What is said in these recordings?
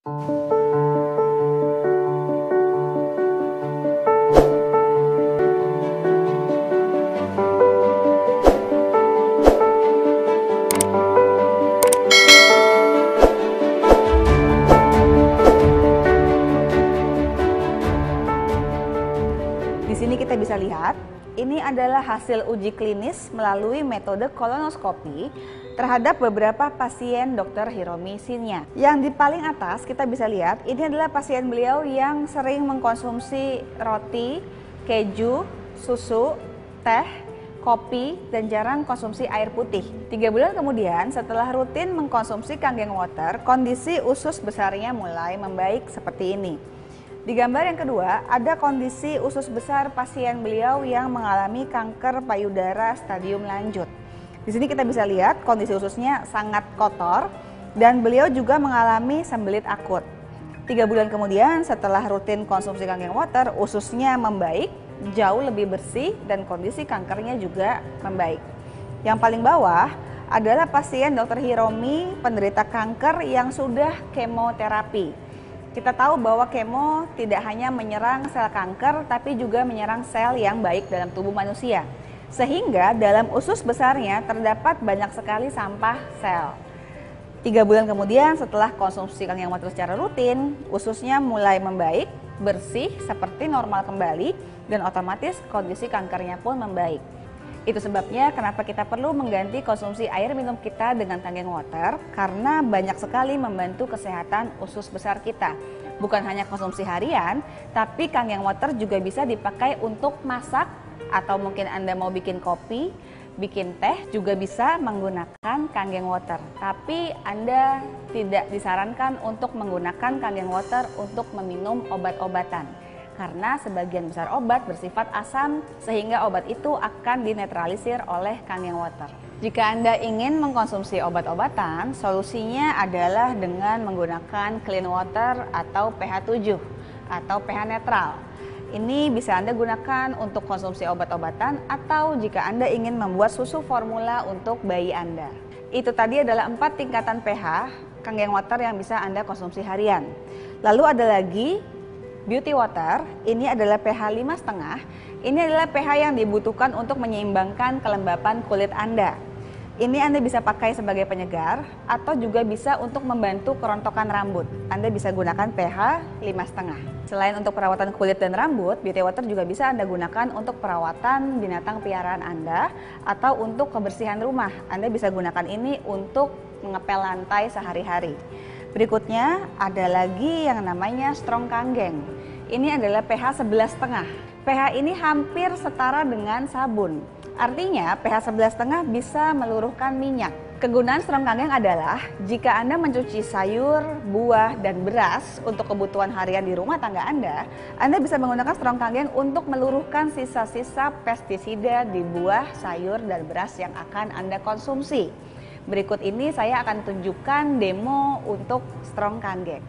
Di sini kita bisa lihat, ini adalah hasil uji klinis melalui metode kolonoskopi terhadap beberapa pasien Dr. Hiromi Shinya. Yang di paling atas kita bisa lihat, ini adalah pasien beliau yang sering mengkonsumsi roti, keju, susu, teh, kopi, dan jarang konsumsi air putih. 3 bulan kemudian, setelah rutin mengkonsumsi Kanggeng Water, kondisi usus besarnya mulai membaik seperti ini. Di gambar yang kedua, ada kondisi usus besar pasien beliau yang mengalami kanker payudara stadium lanjut. Di sini kita bisa lihat kondisi ususnya sangat kotor dan beliau juga mengalami sembelit akut. 3 bulan kemudian setelah rutin konsumsi Kanggeng Water, ususnya membaik, jauh lebih bersih dan kondisi kankernya juga membaik. Yang paling bawah adalah pasien Dr. Hiromi penderita kanker yang sudah kemoterapi. Kita tahu bahwa kemo tidak hanya menyerang sel kanker, tapi juga menyerang sel yang baik dalam tubuh manusia. Sehingga dalam usus besarnya terdapat banyak sekali sampah sel. 3 bulan kemudian setelah konsumsi Kanggeng Water secara rutin, ususnya mulai membaik, bersih, seperti normal kembali, dan otomatis kondisi kankernya pun membaik. Itu sebabnya kenapa kita perlu mengganti konsumsi air minum kita dengan Kanggeng Water, karena banyak sekali membantu kesehatan usus besar kita. Bukan hanya konsumsi harian, tapi Kanggeng Water juga bisa dipakai untuk masak, atau mungkin Anda mau bikin kopi, bikin teh, juga bisa menggunakan Kanggeng Water. Tapi Anda tidak disarankan untuk menggunakan Kanggeng Water untuk meminum obat-obatan. Karena sebagian besar obat bersifat asam sehingga obat itu akan dinetralisir oleh Kanggeng Water. Jika Anda ingin mengkonsumsi obat-obatan, solusinya adalah dengan menggunakan clean water atau pH 7 atau pH netral. Ini bisa Anda gunakan untuk konsumsi obat-obatan atau jika Anda ingin membuat susu formula untuk bayi Anda. Itu tadi adalah 4 tingkatan pH Kanggeng Water yang bisa Anda konsumsi harian. Lalu ada lagi Beauty Water, ini adalah pH 5,5. Ini adalah pH yang dibutuhkan untuk menyeimbangkan kelembapan kulit Anda. Ini Anda bisa pakai sebagai penyegar atau juga bisa untuk membantu kerontokan rambut. Anda bisa gunakan pH 5,5. Selain untuk perawatan kulit dan rambut, Beauty Water juga bisa Anda gunakan untuk perawatan binatang piaraan Anda atau untuk kebersihan rumah. Anda bisa gunakan ini untuk mengepel lantai sehari-hari. Berikutnya ada lagi yang namanya Strong Kanggeng. Ini adalah pH 11,5. pH ini hampir setara dengan sabun. Artinya pH 11,5 bisa meluruhkan minyak. Kegunaan Strong Kanggeng adalah jika Anda mencuci sayur, buah, dan beras untuk kebutuhan harian di rumah tangga Anda bisa menggunakan Strong Kanggeng untuk meluruhkan sisa-sisa pestisida di buah, sayur, dan beras yang akan Anda konsumsi. Berikut ini saya akan tunjukkan demo untuk Strong Kanggeng.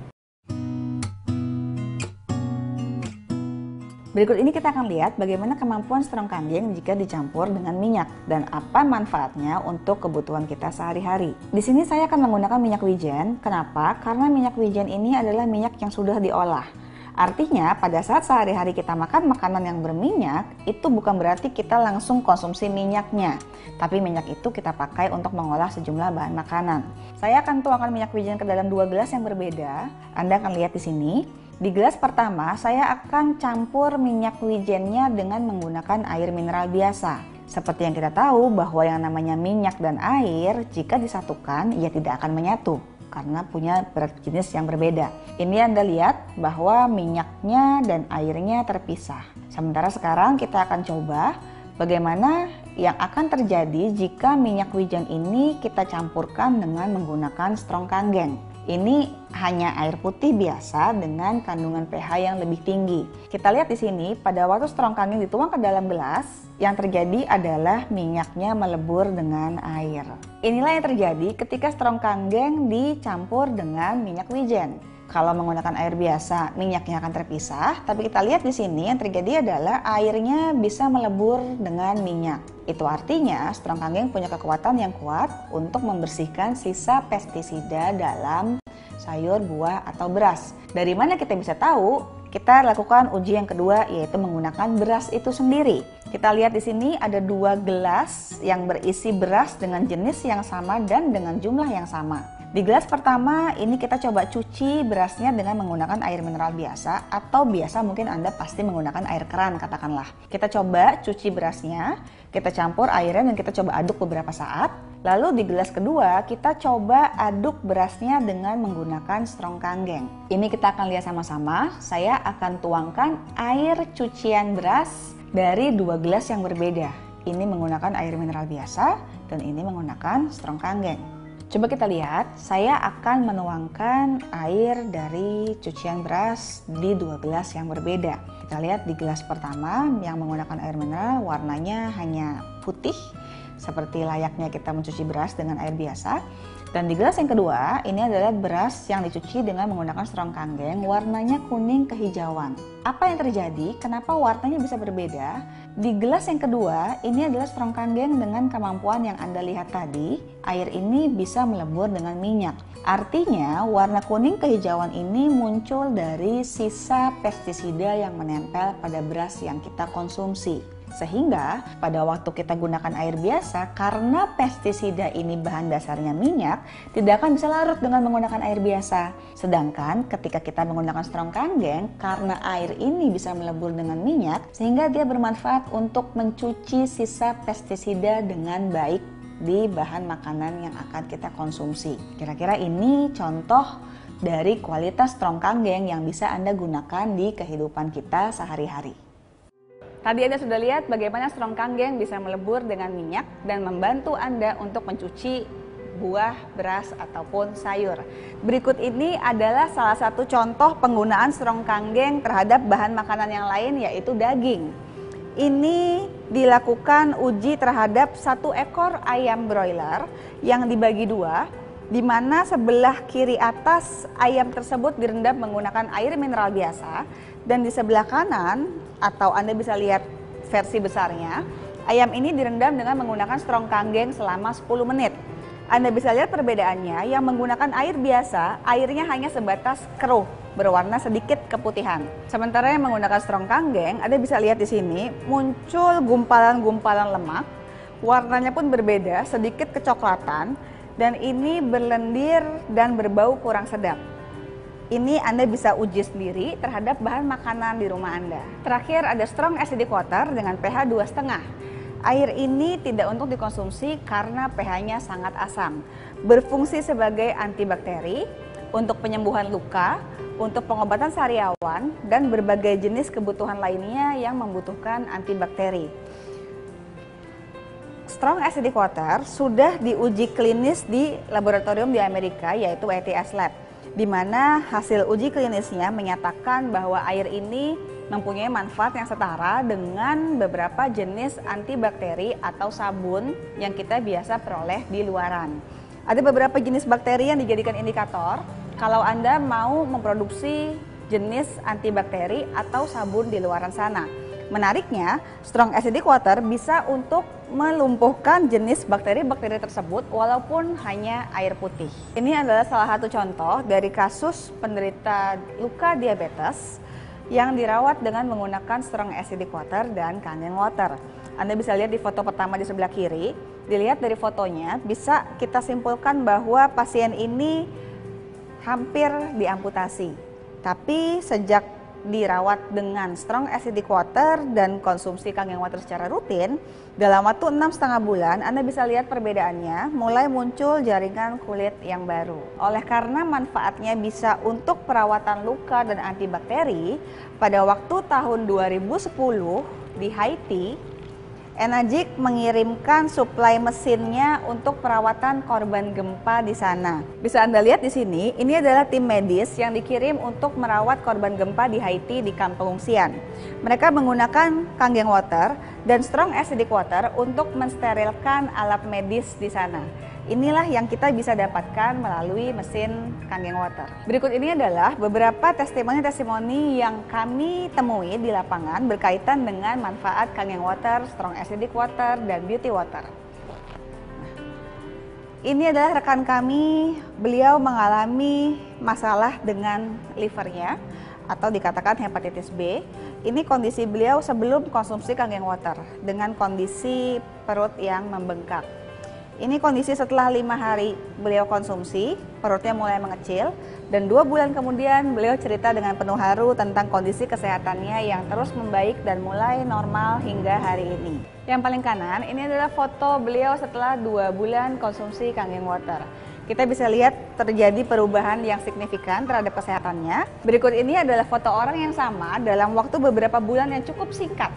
Berikut ini kita akan lihat bagaimana kemampuan Strong Kanggeng jika dicampur dengan minyak dan apa manfaatnya untuk kebutuhan kita sehari-hari. Di sini saya akan menggunakan minyak wijen. Kenapa? Karena minyak wijen ini adalah minyak yang sudah diolah. Artinya pada saat sehari-hari kita makan makanan yang berminyak, itu bukan berarti kita langsung konsumsi minyaknya. Tapi minyak itu kita pakai untuk mengolah sejumlah bahan makanan. Saya akan tuangkan minyak wijen ke dalam 2 gelas yang berbeda. Anda akan lihat di sini. Di gelas pertama saya akan campur minyak wijennya dengan menggunakan air mineral biasa. Seperti yang kita tahu bahwa yang namanya minyak dan air jika disatukan ia tidak akan menyatu. Karena punya berat jenis yang berbeda. Ini Anda lihat bahwa minyaknya dan airnya terpisah. Sementara sekarang kita akan coba bagaimana yang akan terjadi jika minyak wijen ini kita campurkan dengan menggunakan Strong Kanggeng. Ini hanya air putih biasa dengan kandungan pH yang lebih tinggi. Kita lihat di sini pada waktu Strong Kanggeng dituang ke dalam gelas, yang terjadi adalah minyaknya melebur dengan air. Inilah yang terjadi ketika Strong Kanggeng dicampur dengan minyak wijen. Kalau menggunakan air biasa, minyaknya akan terpisah. Tapi kita lihat di sini yang terjadi adalah airnya bisa melebur dengan minyak. Itu artinya Strong Kanggeng punya kekuatan yang kuat untuk membersihkan sisa pestisida dalam sayur, buah, atau beras. Dari mana kita bisa tahu? Kita lakukan uji yang kedua, yaitu menggunakan beras itu sendiri. Kita lihat di sini ada 2 gelas yang berisi beras dengan jenis yang sama dan dengan jumlah yang sama. Di gelas pertama ini kita coba cuci berasnya dengan menggunakan air mineral biasa, atau biasa mungkin Anda pasti menggunakan air keran katakanlah. Kita coba cuci berasnya, kita campur airnya dan kita coba aduk beberapa saat. Lalu di gelas kedua kita coba aduk berasnya dengan menggunakan strong kanggeng. Ini kita akan lihat sama-sama. Saya akan tuangkan air cucian beras dari 2 gelas yang berbeda. Ini menggunakan air mineral biasa dan ini menggunakan strong kanggeng. Coba kita lihat, saya akan menuangkan air dari cucian beras di 2 gelas yang berbeda. Kita lihat di gelas pertama yang menggunakan air mineral, warnanya hanya putih seperti layaknya kita mencuci beras dengan air biasa. Dan di gelas yang kedua, ini adalah beras yang dicuci dengan menggunakan strong kanggeng, warnanya kuning kehijauan. Apa yang terjadi? Kenapa warnanya bisa berbeda? Di gelas yang kedua, ini adalah strong kanggeng dengan kemampuan yang Anda lihat tadi, air ini bisa melebur dengan minyak. Artinya, warna kuning kehijauan ini muncul dari sisa pestisida yang menempel pada beras yang kita konsumsi. Sehingga pada waktu kita gunakan air biasa, karena pestisida ini bahan dasarnya minyak, tidak akan bisa larut dengan menggunakan air biasa. Sedangkan ketika kita menggunakan strong kanggeng, karena air ini bisa melebur dengan minyak, sehingga dia bermanfaat untuk mencuci sisa pestisida dengan baik di bahan makanan yang akan kita konsumsi. Kira-kira ini contoh dari kualitas strong kanggeng yang bisa Anda gunakan di kehidupan kita sehari-hari. Tadi Anda sudah lihat bagaimana strong kanggeng bisa melebur dengan minyak dan membantu Anda untuk mencuci buah, beras, ataupun sayur. Berikut ini adalah salah satu contoh penggunaan strong kanggeng terhadap bahan makanan yang lain, yaitu daging. Ini dilakukan uji terhadap 1 ekor ayam broiler yang dibagi 2, di mana sebelah kiri atas ayam tersebut direndam menggunakan air mineral biasa, dan di sebelah kanan, atau Anda bisa lihat versi besarnya, ayam ini direndam dengan menggunakan strong kanggeng selama 10 menit. Anda bisa lihat perbedaannya, yang menggunakan air biasa, airnya hanya sebatas keruh, berwarna sedikit keputihan. Sementara yang menggunakan strong kanggeng, Anda bisa lihat di sini, muncul gumpalan-gumpalan lemak, warnanya pun berbeda, sedikit kecoklatan, dan ini berlendir dan berbau kurang sedap. Ini Anda bisa uji sendiri terhadap bahan makanan di rumah Anda. Terakhir ada strong acidic water dengan pH 2,5. Air ini tidak untuk dikonsumsi karena pH-nya sangat asam. Berfungsi sebagai antibakteri, untuk penyembuhan luka, untuk pengobatan sariawan, dan berbagai jenis kebutuhan lainnya yang membutuhkan antibakteri. Strong acidic water sudah diuji klinis di laboratorium di Amerika, yaitu ATS Lab, di mana hasil uji klinisnya menyatakan bahwa air ini mempunyai manfaat yang setara dengan beberapa jenis antibakteri atau sabun yang kita biasa peroleh di luaran. Ada beberapa jenis bakteri yang dijadikan indikator kalau Anda mau memproduksi jenis antibakteri atau sabun di luaran sana. Menariknya, strong acidic water bisa untuk melumpuhkan jenis bakteri-bakteri tersebut walaupun hanya air putih. Ini adalah salah satu contoh dari kasus penderita luka diabetes yang dirawat dengan menggunakan strong acidic water dan kangen water. Anda bisa lihat di foto pertama di sebelah kiri. Dilihat dari fotonya, bisa kita simpulkan bahwa pasien ini hampir diamputasi. Tapi sejak dirawat dengan strong acidic water dan konsumsi kangen water secara rutin, dalam waktu 6,5 bulan Anda bisa lihat perbedaannya, mulai muncul jaringan kulit yang baru. Oleh karena manfaatnya bisa untuk perawatan luka dan antibakteri, pada waktu tahun 2010 di Haiti, Enagic mengirimkan suplai mesinnya untuk perawatan korban gempa di sana. Bisa Anda lihat di sini, ini adalah tim medis yang dikirim untuk merawat korban gempa di Haiti di kamp pengungsian. Mereka menggunakan kangen water dan strong acidic water untuk mensterilkan alat medis di sana. Inilah yang kita bisa dapatkan melalui mesin kangen water. Berikut ini adalah beberapa testimoni-testimoni yang kami temui di lapangan berkaitan dengan manfaat kangen water, strong acidic water, dan beauty water. Ini adalah rekan kami, beliau mengalami masalah dengan livernya atau dikatakan hepatitis B. Ini kondisi beliau sebelum konsumsi Kangen Water dengan kondisi perut yang membengkak. Ini kondisi setelah 5 hari beliau konsumsi, perutnya mulai mengecil, dan 2 bulan kemudian beliau cerita dengan penuh haru tentang kondisi kesehatannya yang terus membaik dan mulai normal hingga hari ini. Yang paling kanan, ini adalah foto beliau setelah 2 bulan konsumsi Kangen Water. Kita bisa lihat terjadi perubahan yang signifikan terhadap kesehatannya. Berikut ini adalah foto orang yang sama dalam waktu beberapa bulan yang cukup singkat.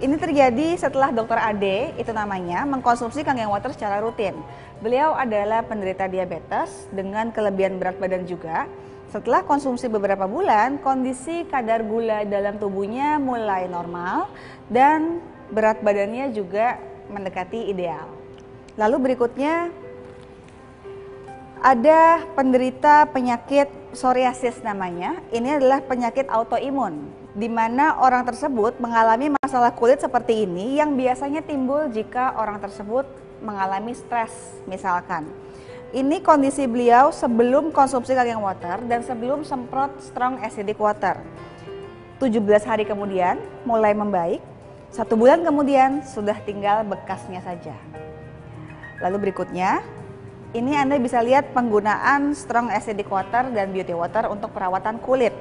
Ini terjadi setelah Dr. Ade, itu namanya, mengkonsumsi Kangen Water secara rutin. Beliau adalah penderita diabetes dengan kelebihan berat badan juga. Setelah konsumsi beberapa bulan, kondisi kadar gula dalam tubuhnya mulai normal dan berat badannya juga mendekati ideal. Lalu berikutnya ada penderita penyakit psoriasis namanya. Ini adalah penyakit autoimun, di mana orang tersebut mengalami masalah kulit seperti ini yang biasanya timbul jika orang tersebut mengalami stres misalkan. Ini kondisi beliau sebelum konsumsi Kangen Water dan sebelum semprot Strong Acidic Water. 17 hari kemudian mulai membaik, 1 bulan kemudian sudah tinggal bekasnya saja. Lalu berikutnya, ini Anda bisa lihat penggunaan Strong Acidic Water dan Beauty Water untuk perawatan kulit.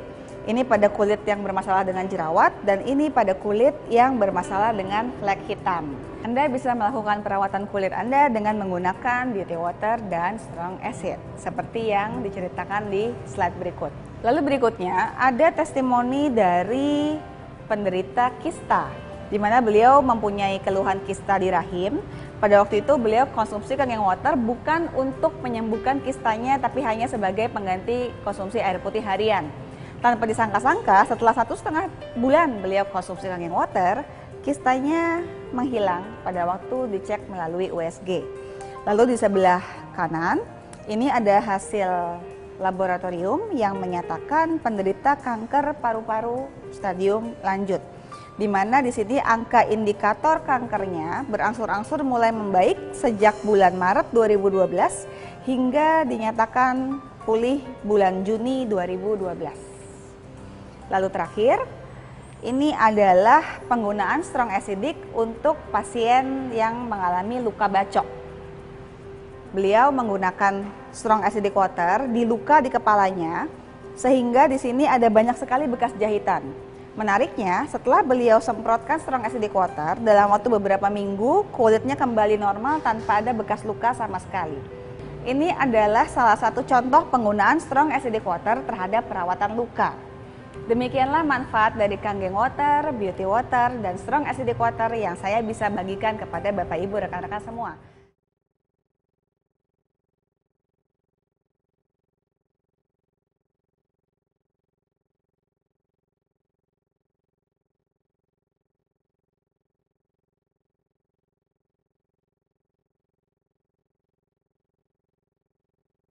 Ini pada kulit yang bermasalah dengan jerawat dan ini pada kulit yang bermasalah dengan flek hitam. Anda bisa melakukan perawatan kulit Anda dengan menggunakan Beauty Water dan Strong Acid seperti yang diceritakan di slide berikut. Lalu berikutnya ada testimoni dari penderita kista, di mana beliau mempunyai keluhan kista di rahim. Pada waktu itu beliau konsumsi Kangen Water bukan untuk menyembuhkan kistanya, tapi hanya sebagai pengganti konsumsi air putih harian. Tanpa disangka-sangka, setelah 1,5 bulan beliau konsumsi Kangen Water, kistanya menghilang pada waktu dicek melalui USG. Lalu di sebelah kanan, ini ada hasil laboratorium yang menyatakan penderita kanker paru-paru stadium lanjut, di mana di sini angka indikator kankernya berangsur-angsur mulai membaik sejak bulan Maret 2012 hingga dinyatakan pulih bulan Juni 2012. Lalu terakhir, ini adalah penggunaan Strong Acidic untuk pasien yang mengalami luka bacok. Beliau menggunakan Strong Acidic Water di luka di kepalanya, sehingga di sini ada banyak sekali bekas jahitan. Menariknya, setelah beliau semprotkan Strong Acidic Water, dalam waktu beberapa minggu, kulitnya kembali normal tanpa ada bekas luka sama sekali. Ini adalah salah satu contoh penggunaan Strong Acidic Water terhadap perawatan luka. Demikianlah manfaat dari Kangen Water, Beauty Water, dan Strong Acidic Water yang saya bisa bagikan kepada Bapak Ibu rekan-rekan semua.